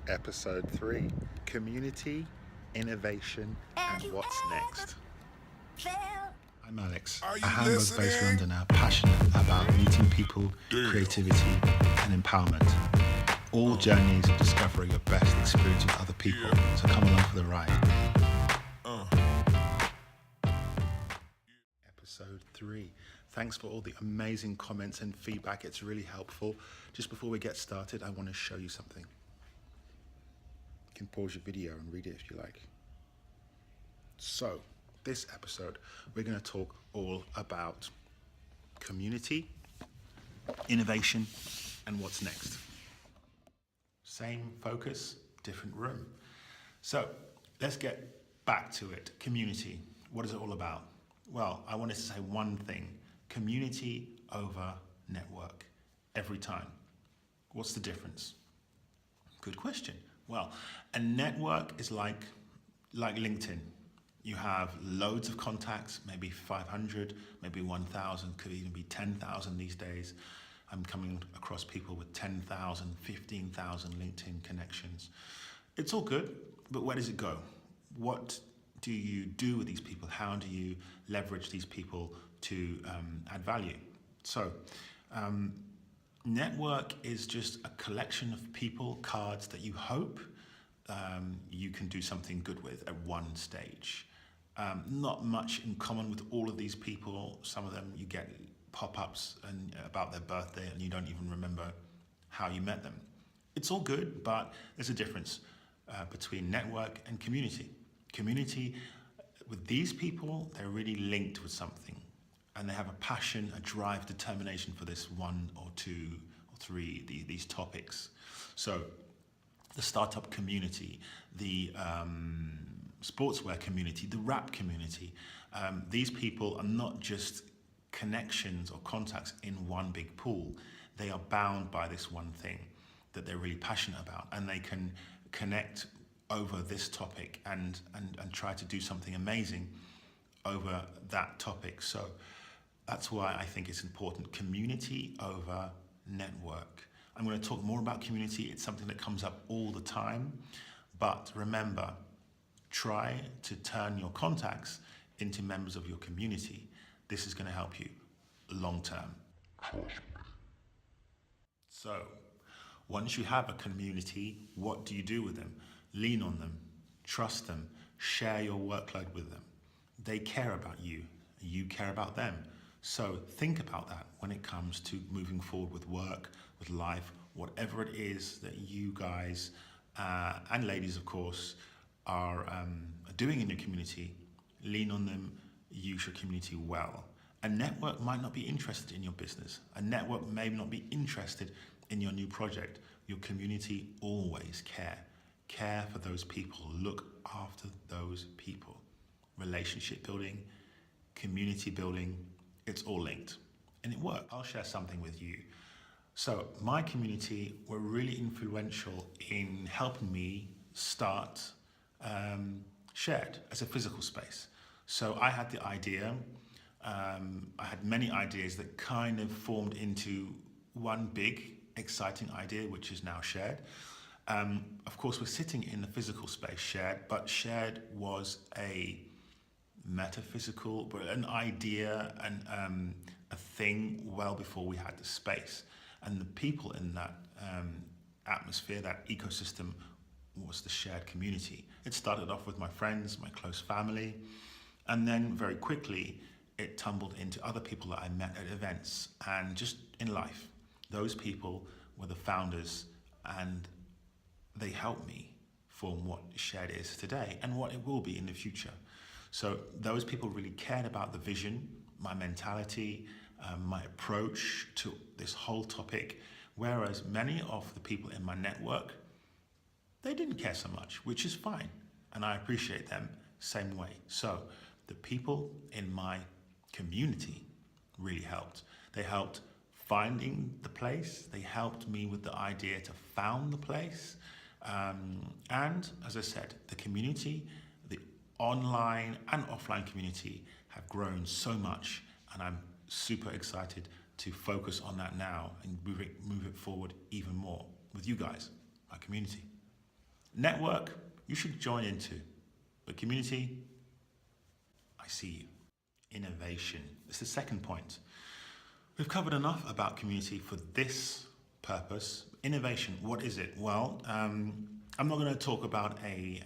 Episode 3, Community, Innovation, and What's Next. I'm Alex, Are a you Hamburg-based listening? Londoner passionate about meeting people, creativity, and empowerment. All journeys of discovering your best experience with other people, so come along for the ride. Episode 3. Thanks for all the amazing comments and feedback. It's really helpful. Just before we get started, I want to show you something. You can pause your video and read it if you like. So, this episode, we're going to talk all about community, innovation, and what's next. Same focus, different room. So, let's get back to it. Community. What is it all about? Well, I wanted to say one thing. Community over network. Every time. What's the difference? Good question. Well, a network is like LinkedIn. You have loads of contacts, maybe 500, maybe 1,000, could even be 10,000 these days. I'm coming across people with 10,000, 15,000 LinkedIn connections. It's all good, but where does it go? What do you do with these people? How do you leverage these people to add value? So, network is just a collection of people, cards that you hope you can do something good with at one stage. Not much in common with all of these people. Some of them you get pop-ups and about their birthday and you don't even remember how you met them. It's all good, but there's a difference between network and community. Community, with these people, they're really linked with something and they have a passion, a drive, determination for this one or two or three, these topics. So the startup community, the sportswear community, the rap community, these people are not just connections or contacts in one big pool. They are bound by this one thing that they're really passionate about, and they can connect over this topic and try to do something amazing over that topic. So that's why I think it's important. Community over network. I'm going to talk more about community. It's something that comes up all the time. But remember, try to turn your contacts into members of your community. This is going to help you long term. So, once you have a community, what do you do with them? Lean on them, trust them, share your workload with them. They care about you, you care about them. So think about that when it comes to moving forward with work, with life, whatever it is that you guys, and ladies of course, are doing in your community. Lean on them, use your community well. A network might not be interested in your business. A network may not be interested in your new project. Your community always care. Care for those people. Look after those people. Relationship building, community building, it's all linked. And it works. I'll share something with you. So my community were really influential in helping me start Shhared as a physical space. So I had the idea, I had many ideas that kind of formed into one big, exciting idea, which is now Shhared. Of course, we're sitting in the physical space, Shhared, but Shhared was a metaphysical, but an idea and a thing well before we had the space. And the people in that atmosphere, that ecosystem, was the Shhared community. It started off with my friends, my close family, and then very quickly it tumbled into other people that I met at events and just in life. Those people were the founders and they helped me form what Shhared is today and what it will be in the future. So those people really cared about the vision, my mentality, my approach to this whole topic, whereas many of the people in my network, they didn't care so much, which is fine. And I appreciate them same way. So the people in my community really helped. They helped finding the place. They helped me with the idea to found the place. And as I said, the community, the online and offline community have grown so much, and I'm super excited to focus on that now and move it forward even more with you guys, my community. Network, you should join into. But community, I see you. Innovation. It's the second point. We've covered enough about community for this purpose. Innovation, what is it? Well, I'm not going to talk about a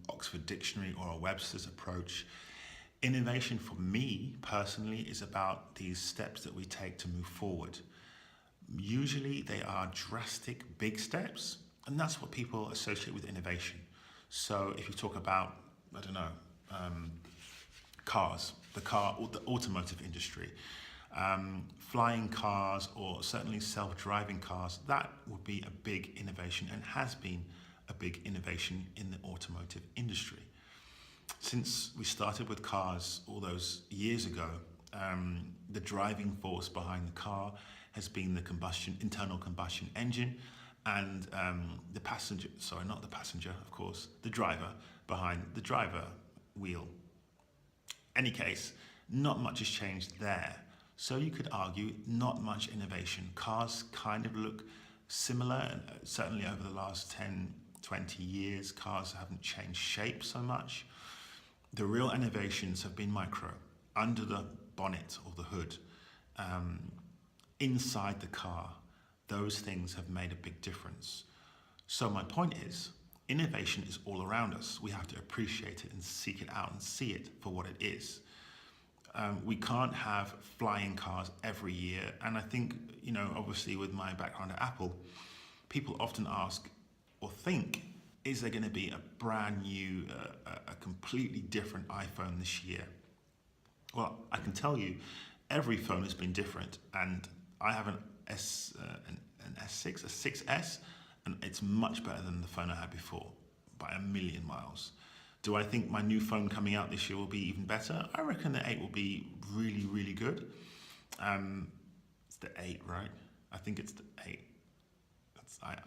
Oxford Dictionary or a Webster's approach. Innovation for me personally is about these steps that we take to move forward. Usually they are drastic, big steps, and that's what people associate with innovation. So if you talk about, I don't know, cars, the automotive industry, flying cars or certainly self-driving cars, that would be a big innovation and has been a big innovation in the automotive industry. Since we started with cars all those years ago, the driving force behind the car has been the internal combustion engine, and the driver behind the driver wheel. Any case, not much has changed there. So you could argue not much innovation. Cars kind of look similar, and certainly over the last 10, 20 years, cars haven't changed shape so much. The real innovations have been micro, under the bonnet or the hood, inside the car. Those things have made a big difference. So my point is, innovation is all around us. We have to appreciate it and seek it out and see it for what it is. We can't have flying cars every year. And I think, obviously with my background at Apple, people often ask or think, is there going to be a brand new, a completely different iPhone this year? Well, I can tell you, every phone has been different, and I have an S6, a 6S, and it's much better than the phone I had before by a million miles. Do I think my new phone coming out this year will be even better? I reckon the 8 will be really, really good. It's the 8, right? I think it's the 8.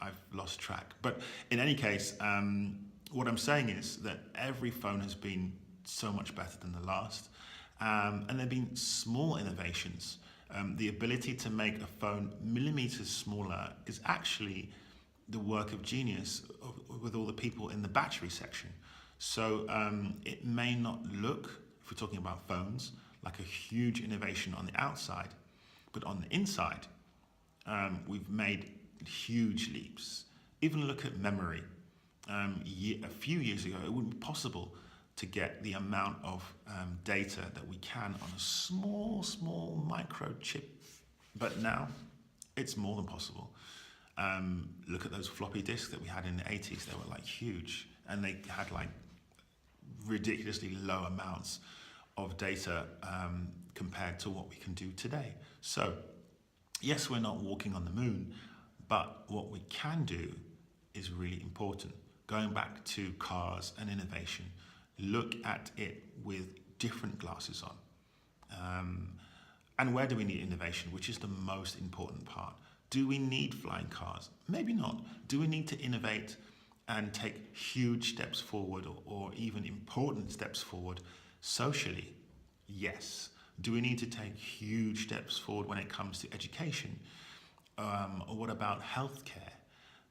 I've lost track. But in any case, what I'm saying is that every phone has been so much better than the last. And there have been small innovations. The ability to make a phone millimeters smaller is actually the work of genius with all the people in the battery section. So it may not look, if we're talking about phones, like a huge innovation on the outside, but on the inside, we've made huge leaps. Even look at memory. A few years ago, it wouldn't be possible to get the amount of data that we can on a small microchip. But now, it's more than possible. Look at those floppy disks that we had in the 80s. They were huge, and they had ridiculously low amounts of data compared to what we can do today. So, yes, we're not walking on the moon, but what we can do is really important. Going back to cars and innovation, look at it with different glasses on. And where do we need innovation, which is the most important part? Do we need flying cars? Maybe not. Do we need to innovate and take huge steps forward or even important steps forward socially? Yes. Do we need to take huge steps forward when it comes to education? Or what about healthcare?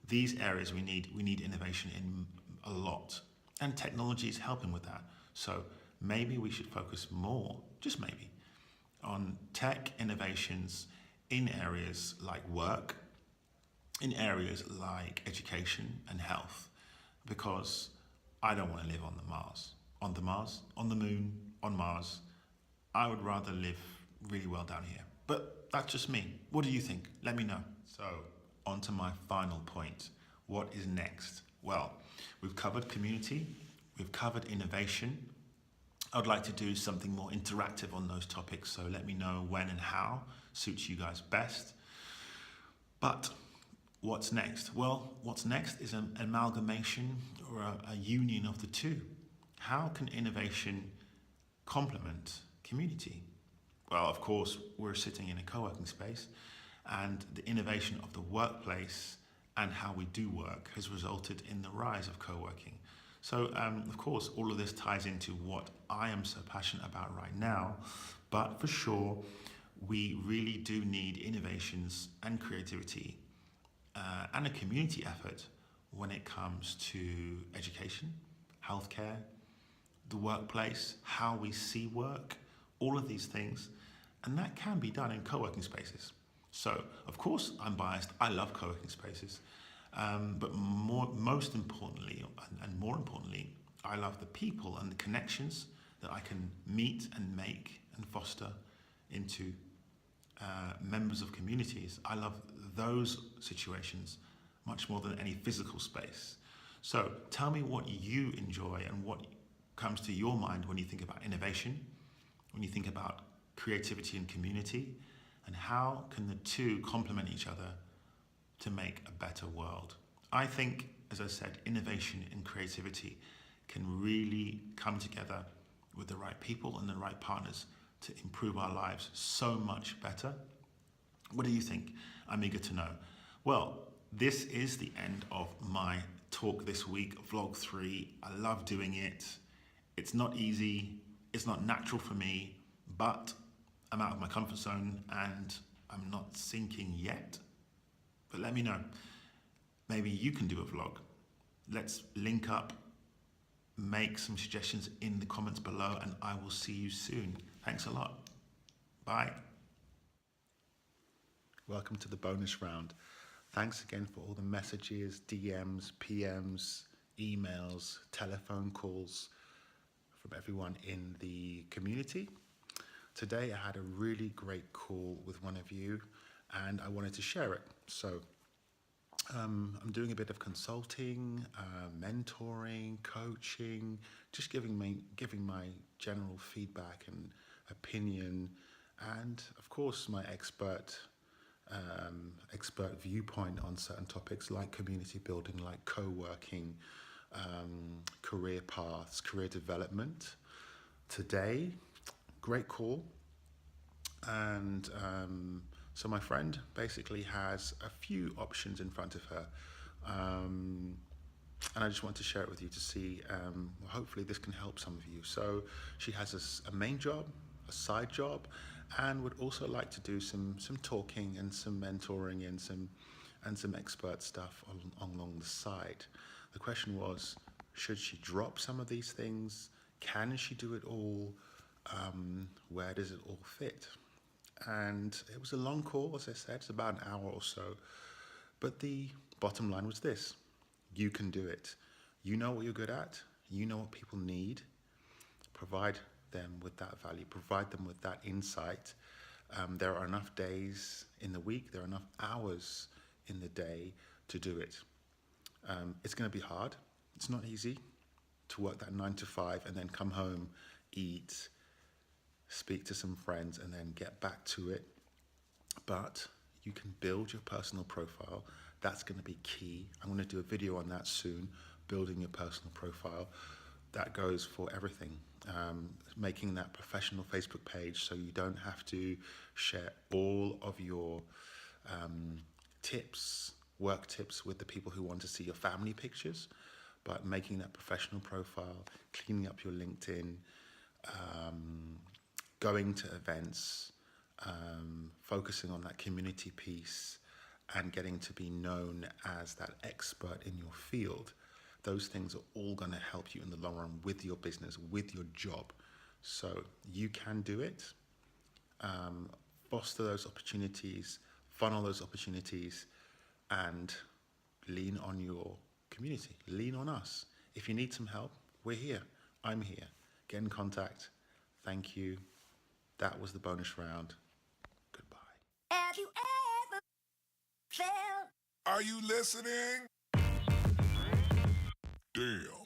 These areas we need innovation in a lot. And technology is helping with that. So maybe we should focus more, just maybe, on tech innovations in areas like work, in areas like education and health, because I don't want to live on the moon, on Mars. I would rather live really well down here. But that's just me. What do you think? Let me know. So, on to my final point. What is next? Well, we've covered community, we've covered innovation. I would like to do something more interactive on those topics, so let me know when and how suits you guys best. But what's next? Well, what's next is an amalgamation or a union of the two. How can innovation complement community? Well, of course, we're sitting in a co-working space, and the innovation of the workplace and how we do work has resulted in the rise of co-working. So, of course, all of this ties into what I am so passionate about right now, but for sure, we really do need innovations and creativity and a community effort when it comes to education, healthcare, the workplace, how we see work, all of these things. And that can be done in co-working spaces. So, of course, I'm biased. I love co-working spaces. But most importantly, and more importantly, I love the people and the connections that I can meet and make and foster into members of communities. I love those situations much more than any physical space. So tell me what you enjoy and what comes to your mind when you think about innovation, when you think about creativity and community, and how can the two complement each other to make a better world. I think, as I said, innovation and creativity can really come together with the right people and the right partners to improve our lives so much better. What do you think? I'm eager to know. Well, this is the end of my talk this week, vlog 3. I love doing it. It's not easy, it's not natural for me, but I'm out of my comfort zone and I'm not sinking yet. But let me know. Maybe you can do a vlog. Let's link up, make some suggestions in the comments below, and I will see you soon. Thanks a lot. Bye. Welcome to the bonus round. Thanks again for all the messages, DMs, PMs, emails, telephone calls from everyone in the community. Today I had a really great call with one of you and I wanted to share it. So I'm doing a bit of consulting, mentoring, coaching, just giving my general feedback and opinion, and of course my expert viewpoint on certain topics like community building, like co-working, career paths, career development. Today, great call, and so my friend basically has a few options in front of her, and I just want to share it with you to see, hopefully this can help some of you. So she has a main job, a side job, and would also like to do some talking and some mentoring and some expert stuff along the side. The question was, should she drop some of these things? Can she do it all? Where does it all fit? And it was a long call, as I said, it's about an hour or so. But the bottom line was this: you can do it. You know what you're good at, you know what people need. Provide them with that value, provide them with that insight. There are enough days in the week, there are enough hours in the day to do it. It's going to be hard. It's not easy to work that 9 to 5 and then come home, eat, speak to some friends, and then get back to it. But you can build your personal profile. That's going to be key. I'm going to do a video on that soon, building your personal profile. That goes for everything. Making that professional Facebook page so you don't have to share all of your tips, work tips with the people who want to see your family pictures, but making that professional profile, cleaning up your LinkedIn, going to events, focusing on that community piece, and getting to be known as that expert in your field. Those things are all going to help you in the long run with your business, with your job. So you can do it. Foster those opportunities, funnel those opportunities, and lean on your community. Lean on us. If you need some help, we're here. I'm here. Get in contact. Thank you. That was the bonus round. Goodbye. Have you ever felt? Are you listening? Damn.